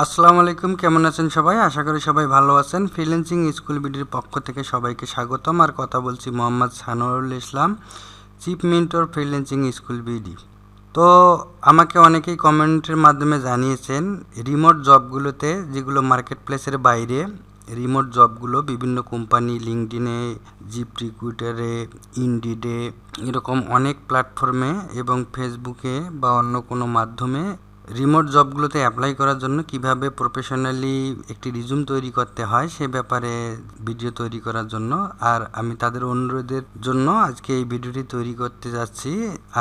আসসালামু আলাইকুম, কেমন আছেন সবাই? আশা করি সবাই ভালো আছেন। ফ্রিল্যান্সিং স্কুল বিডির পক্ষ থেকে সবাইকে স্বাগতম। আর কথা বলছি Mohammad Sanowarul Islam, chief mentor freelancing school BD. তো আমাকে অনেকেই কমেন্টের মাধ্যমে জানিয়েছেন রিমোট জবগুলোতে, যেগুলো মার্কেট প্লেসের বাইরে রিমোট জবগুলো বিভিন্ন কোম্পানি, লিঙ্কডিনে, জিপ রিক্রুটারে, ইনডিডে, এরকম অনেক প্ল্যাটফর্মে এবং ফেসবুকে বা অন্য কোনো মাধ্যমে রিমোট জবগুলোতে অ্যাপ্লাই করার জন্য কিভাবে প্রফেশনালি একটি রিজুম তৈরি করতে হয় সে ব্যাপারে ভিডিও তৈরি করার জন্য, আর আমি তাদের অনুরোধের জন্য আজকে এই ভিডিওটি তৈরি করতে যাচ্ছি।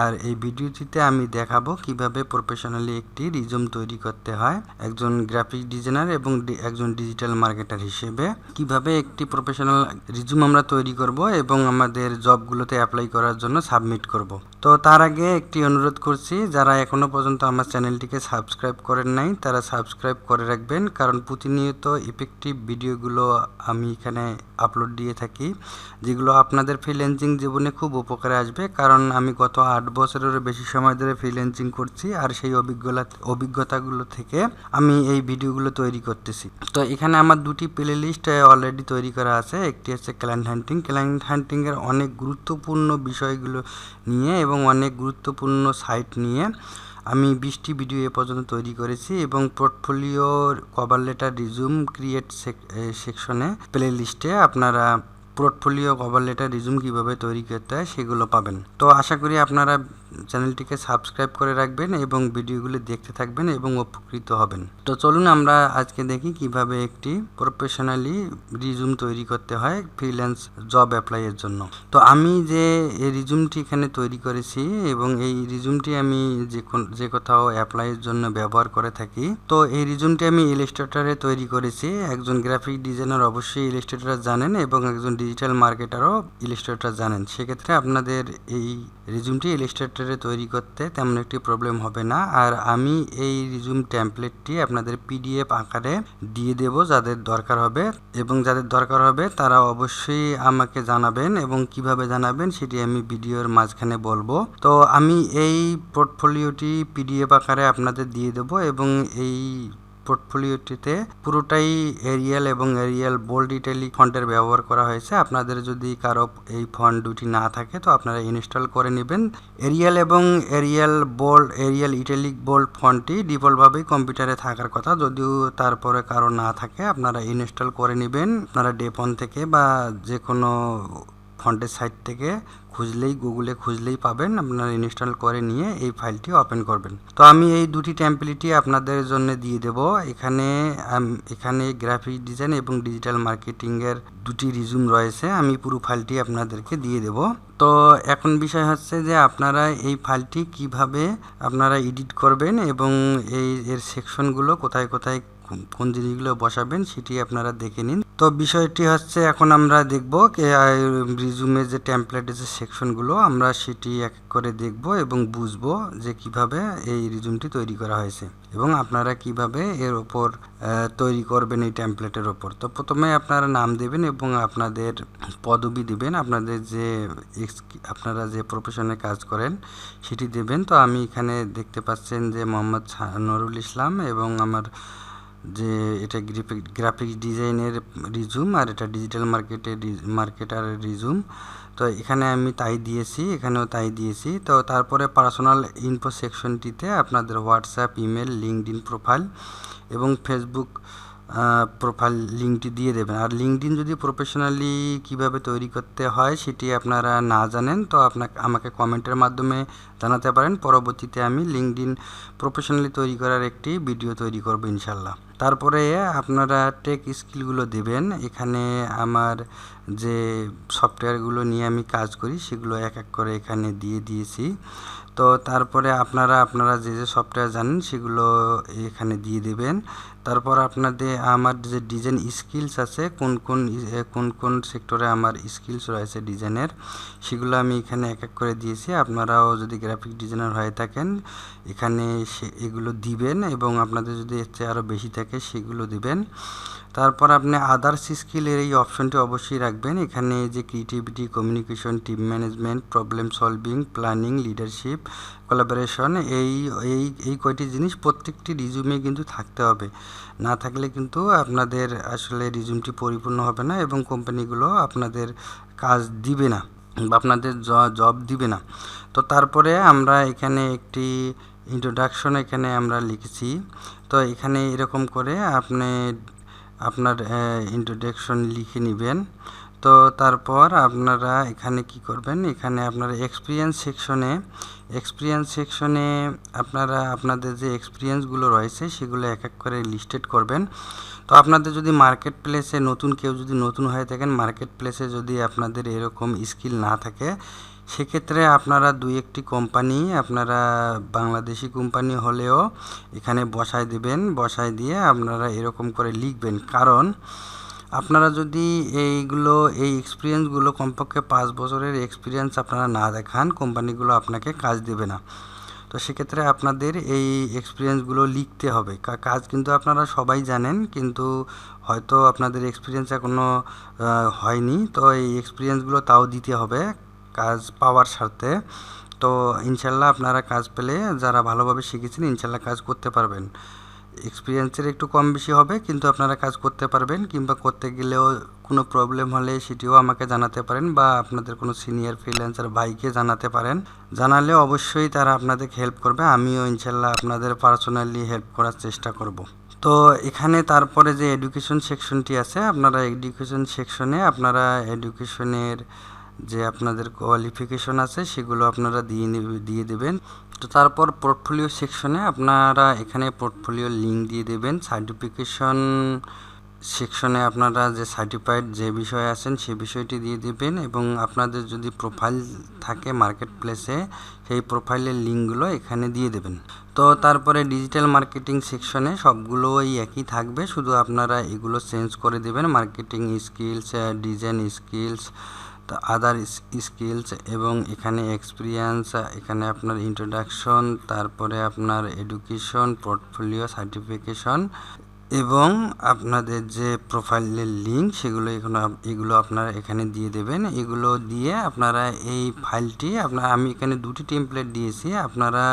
আর এই ভিডিওটিতে আমি দেখাবো কিভাবে প্রফেশনালি একটি রিজুম তৈরি করতে হয় একজন গ্রাফিক ডিজাইনার এবং একজন ডিজিটাল মার্কেটার হিসেবে। কিভাবে একটি প্রফেশনাল রিজুম আমরা তৈরি করব এবং আমাদের জবগুলোতে অ্যাপ্লাই করার জন্য সাবমিট করব। তো তার আগে একটি অনুরোধ করছি, যারা এখনও পর্যন্ত আমার চ্যানেলটিকে সাবস্ক্রাইব করেন নাই তারা সাবস্ক্রাইব করে রাখবেন, কারণ প্রতিনিয়ত ইফেক্টিভ ভিডিওগুলো আমি এখানে আপলোড দিয়ে থাকি, যেগুলো আপনাদের ফ্রিল্যান্সিং জীবনে খুব উপকারে আসবে। কারণ আমি গত 8 বছরেরও বেশি সময় ধরে ফ্রিল্যান্সিং করছি, আর সেই অভিজ্ঞতাগুলো থেকে আমি এই ভিডিওগুলো তৈরি করতেছি। তো এখানে আমার দুটি প্লে লিস্ট অলরেডি তৈরি করা আছে। একটি হচ্ছে ক্লায়েন্ট হান্টিংয়ের অনেক গুরুত্বপূর্ণ বিষয়গুলো নিয়ে এবং অনেক গুরুত্বপূর্ণ সাইট নিয়ে আমি 20টি ভিডিও এ পর্যন্ত তৈরি করেছি, এবং পোর্টফোলিওর কভার লেটার রিজুম ক্রিয়েট সেকশনে প্লে লিস্টে আপনারা পোর্টফোলিও কভার লেটার রিজুম কীভাবে তৈরি করতে হয় সেগুলো পাবেন। তো আশা করি আপনারা চ্যানেলটিকে সাবস্ক্রাইব করে রাখবেন এবং ভিডিওগুলো দেখতে থাকবেন এবং উপকৃত হবেন। তো চলুন আমরা আজকে দেখি কিভাবে একটি প্রফেশনালি রিজুম তৈরি করতে হয় ফ্রিল্যান্স জব অ্যাপ্লাইয়ের জন্য। তো আমি যে এই রিজুমটি এখানে তৈরি করেছি এবং এই রিজুমটি আমি যে কোথাও অ্যাপ্লাইয়ের জন্য ব্যবহার করে থাকি। তো এই রিজুমটি আমি ইলাস্ট্রেটরে তৈরি করেছি। একজন গ্রাফিক ডিজাইনার অবশ্যই ইলাস্ট্রেটর জানেন এবং একজন ডিজিটাল মার্কেটারও ইলাস্ট্রেটর জানেন। সেক্ষেত্রে আপনাদের এই রিজুমটি ইলাস্ট্রেটরে তৈরি করতে তেমন একটি প্রবলেম হবে না। আর আমি এই রিজুম টেমপ্লেটটি আপনাদের পিডিএফ আকারে দিয়ে দেব যাদের দরকার হবে, এবং যাদের দরকার হবে তারা অবশ্যই আমাকে জানাবেন, এবং কিভাবে জানাবেন সেটি আমি ভিডিওর মাঝখানে বলবো। তো আমি এই পোর্টফোলিওটি পিডিএফ আকারে আপনাদের দিয়ে দেব, এবং এই পোর্টফোলিওটিতে পুরোটাই এরিয়াল এবং এরিয়াল বোল্ড ইটালিক ফন্টের ব্যবহার করা হয়েছে। আপনাদের যদি কারো এই ফন্ট দুটি না থাকে তো আপনারা ইনস্টল করে নেবেন। এরিয়াল এবং এরিয়াল ইটালিক বোল্ড ফন্টটি ডিফল্টভাবেই কম্পিউটারে থাকার কথা, যদিও তারপরে কারো না থাকে আপনারা ইনস্টল করে নেবেন। আপনারা ডেপন থেকে বা যে কোনো ফন্টের সাইট থেকে গুগলে খুঁজলেই পাবেন। আপনারা ইনস্টল করে নিয়ে এই ফাইলটি ওপেন করবেন। তো আমি এই দুটি টেমপ্লেটই আপনাদের জন্য দিয়ে দেব। এখানে গ্রাফিক ডিজাইন এবং ডিজিটাল মার্কেটিংয়ের দুটি রিজুম রয়েছে, আমি পুরো ফাইলটি আপনাদেরকে দিয়ে দেব। তো এখন বিষয় হচ্ছে যে আপনারা এই ফাইলটি কিভাবে আপনারা এডিট করবেন এবং এর সেকশনগুলো কোথায় কোথায় কোন জিনিসগুলো বসাবেন সেটি আপনারা দেখে নিন। তো বিষয়টি হচ্ছে এখন আমরা দেখব রিজুমের যে টেমপ্লেটের যে সেকশনগুলো আমরা সেটি এক করে দেখব এবং বুঝবো যে কিভাবে এই রিজুমটি তৈরি করা হয়েছে এবং আপনারা কিভাবে এর ওপর তৈরি করবেন এই টেমপ্লেটের ওপর। তো প্রথমে আপনারা নাম দেবেন এবং আপনাদের পদবি দেবেন, আপনারা যে প্রফেশনে কাজ করেন সেটি দেবেন। তো আমি এখানে দেখতে পাচ্ছেন যে মোহাম্মদ সানোয়ারুল ইসলাম, এবং আমার যে এটা গ্রাফিক ডিজাইনের রিজুম আর এটা ডিজিটাল মার্কেটারের রিজুম। তো এখানে আমি তাই দিয়েছি, এখানেও তাই দিয়েছি। তো তারপরে পার্সোনাল ইনফো সেকশনটিতে আপনাদের হোয়াটসঅ্যাপ, ইমেল, লিঙ্কডইন প্রোফাইল এবং ফেসবুক প্রোফাইল লিঙ্কটি দিয়ে দেবেন। আর লিঙ্কডইন যদি প্রফেশনালি কিভাবে তৈরি করতে হয় সেটি আপনারা না জানেন তো আমাকে কমেন্টের মাধ্যমে জানাতে পারেন। পরবর্তীতে আমি লিঙ্কডইন প্রফেশনালি তৈরি করার একটি ভিডিও তৈরি করব ইনশাল্লাহ। তারপরে আপনারা টেক স্কিলগুলো দেবেন। এখানে আমার যে সফটওয়্যারগুলো নিয়ে আমি কাজ করি সেগুলো এক এক করে এখানে দিয়ে দিয়েছি। তো তারপরে আপনারা যে সফটওয়্যার জানেন সেগুলো এখানে দিয়ে দেবেন। তারপর আমার যে ডিজাইন স্কিলস আছে, কোন কোন সেক্টরে আমার স্কিলস রয়েছে ডিজাইনের, সেগুলো আমি এখানে এক এক করে দিয়েছি। আপনারাও যদি গ্রাফিক ডিজাইনার হয়ে থাকেন এখানে এগুলো দিবেন, এবং আপনাদের যদি এর চেয়ে আরও বেশি থাকে থাকে সেগুলো দিবেন। তারপর আপনি আদার্স স্কিলের এই অপশনটি অবশ্যই রাখবেন। এখানে যে creativity, communication, team management, problem solving, planning, leadership, collaboration, এই এই এই কয়টি জিনিস প্রত্যেকটি রিজুমে কিন্তু থাকতে হবে। না থাকলে কিন্তু আপনাদের আসলে রিজুমটি পরিপূর্ণ হবে না এবং কোম্পানিগুলো আপনাদের কাজ দিবে না বা আপনাদের জব দিবে না। তো তারপরে আমরা এখানে একটি ইন্ট্রোডাকশন এখানে আমরা লিখেছি। তো এখানে এরকম করে আপনি আপনার ইন্ট্রোডাকশন লিখে নেবেন। তো তারপর আপনারা এখানে কি করবেন, এখানে আপনারা এক্সপিরিয়েন্স সেকশনে আপনারা আপনাদের যে এক্সপিরিয়েন্সগুলো রয়েছে সেগুলো এক এক করে লিস্টেড করবেন। তো আপনাদের যদি মার্কেট প্লেসে কেউ যদি নতুন হয়ে থাকেন, মার্কেট প্লেসে যদি আপনাদের এরকম স্কিল না থাকে, সেক্ষেত্রে আপনারা 2-1টি কোম্পানি আপনারা বাংলাদেশি কোম্পানি হলেও এখানে বসায় দিয়ে আপনারা এরকম করে লিখবেন। কারণ আপনারা যদি এই এক্সপিরিয়েন্সগুলো কমপক্ষে 5 বছরের এক্সপিরিয়েন্স আপনারা না দেখান, কোম্পানিগুলো আপনাকে কাজ দেবে না। তো সেক্ষেত্রে আপনাদের এই এক্সপিরিয়েন্সগুলো লিখতে হবে। কাজ কিন্তু আপনারা সবাই জানেন, কিন্তু হয়তো আপনাদের এক্সপিরিয়েন্স এখনও হয়নি। তো এই এক্সপিরিয়েন্সগুলো তাও দিতে হবে কাজ পাওয়ার স্বার্থে। তো ইনশাল্লাহ আপনারা কাজ পেলে, যারা ভালোভাবে শিখেছেন, ইনশাল্লাহ কাজ করতে পারবেন। এক্সপিরিয়েন্সের একটু কম বেশি হবে, কিন্তু আপনারা কাজ করতে পারবেন। কিংবা করতে গেলেও কোনো প্রবলেম হলে সেটিও আমাকে জানাতে পারেন বা আপনাদের কোনো সিনিয়র ফ্রিল্যান্সার ভাইকে জানাতে পারেন। জানালে অবশ্যই তারা আপনাদের হেল্প করবে। আমিও ইনশাল্লাহ আপনাদের পার্সোনালি হেল্প করার চেষ্টা করব। তো এখানে তারপরে যে এডুকেশন সেকশনটি আছে, আপনারা এডুকেশন সেকশনে আপনারা এডুকেশনের যে আপনাদের কোয়ালিফিকেশন আছে সেগুলো আপনারা দিয়ে দেবেন। তো তারপর পোর্টফোলিও সেকশনে আপনারা এখানে পোর্টফোলিও লিঙ্ক দিয়ে দেবেন। সার্টিফিকেশন সেকশনে আপনারা যে সার্টিফাইড যে বিষয়ে আছেন সে বিষয়টি দিয়ে দেবেন এবং আপনাদের যদি প্রোফাইল থাকে মার্কেট প্লেসে, সেই প্রোফাইলের লিঙ্কগুলো এখানে দিয়ে দেবেন। তো তারপরে ডিজিটাল মার্কেটিং সেকশনে সবগুলোই একই থাকবে, শুধু আপনারা এগুলো চেঞ্জ করে দেবেন। মার্কেটিং স্কিলস, ডিজাইন স্কিলস, আদার স্কিলস এবং এখানে এক্সপিরিয়েন্স, এখানে আপনার ইন্ট্রোডাকশন, তারপরে আপনার এডুকেশন, পোর্টফোলিও, সার্টিফিকেশন এবং আপনাদের যে প্রোফাইলের লিঙ্ক এগুলো আপনারা এখানে দিয়ে দেবেন। এগুলো দিয়ে আপনারা এই ফাইলটি আমি এখানে 2টি টেমপ্লেট দিয়েছি, আপনারা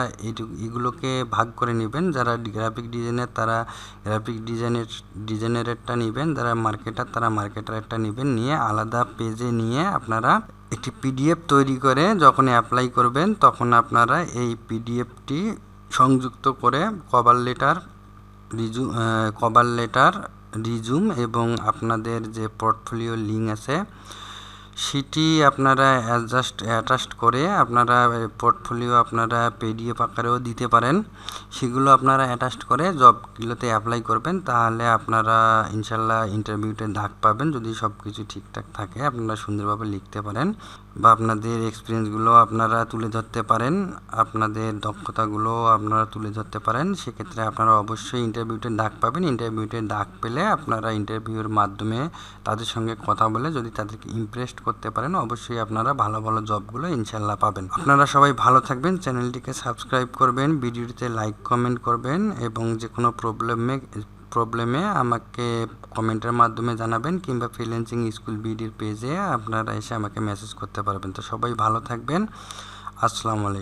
এগুলোকে ভাগ করে নেবেন। যারা গ্রাফিক ডিজাইনার তারা গ্রাফিক ডিজাইনারেরটা নেবেন, যারা মার্কেটার তারা মার্কেটারেরটা নেবেন, নিয়ে আলাদা পেজে নিয়ে আপনারা একটি পিডিএফ তৈরি করে যখন অ্যাপ্লাই করবেন তখন আপনারা এই পিডিএফটি সংযুক্ত করে কভার লেটার, রিজুম এবং আপনাদের যে পোর্টফোলিও লিঙ্ক আছে সেটি আপনারা অ্যাটাচড করে আপনারা পোর্টফোলিও আপনারা পিডিএফ আকারেও দিতে পারেন। সেগুলো আপনারা অ্যাটাচড করে জবগুলোতে অ্যাপ্লাই করবেন, তাহলে আপনারা ইনশাল্লাহ ইন্টারভিউতে ডাক পাবেন। যদি সব কিছু ঠিকঠাক থাকে আপনারা সুন্দরভাবে লিখতে পারেন বা আপনাদের এক্সপিরিয়েন্সগুলো আপনারা তুলে ধরতে পারেন, আপনাদের দক্ষতাগুলো আপনারা তুলে ধরতে পারেন। সেক্ষেত্রে আপনারা অবশ্যই ইন্টারভিউতে ডাক পাবেন। ইন্টারভিউতে ডাক পেলে আপনারা ইন্টারভিউর মাধ্যমে তাদের সঙ্গে কথা বলে যদি তাদেরকে ইমপ্রেস করতে পারেন, অবশ্যই আপনারা ভালো ভালো জবগুলো ইনশাল্লাহ পাবেন। আপনারা সবাই ভালো থাকবেন, চ্যানেলটিকে সাবস্ক্রাইব করবেন, ভিডিওটিতে লাইক কমেন্ট করবেন এবং যে কোনো প্রবলেমে আমাকে কমেন্টের মাধ্যমে জানাবেন কিংবা ফ্রিল্যান্সিং স্কুল বিডির পেজে আপনারা এসে আমাকে মেসেজ করতে পারবেন। তো সবাই ভালো থাকবেন। আসসালামু আলাইকুম।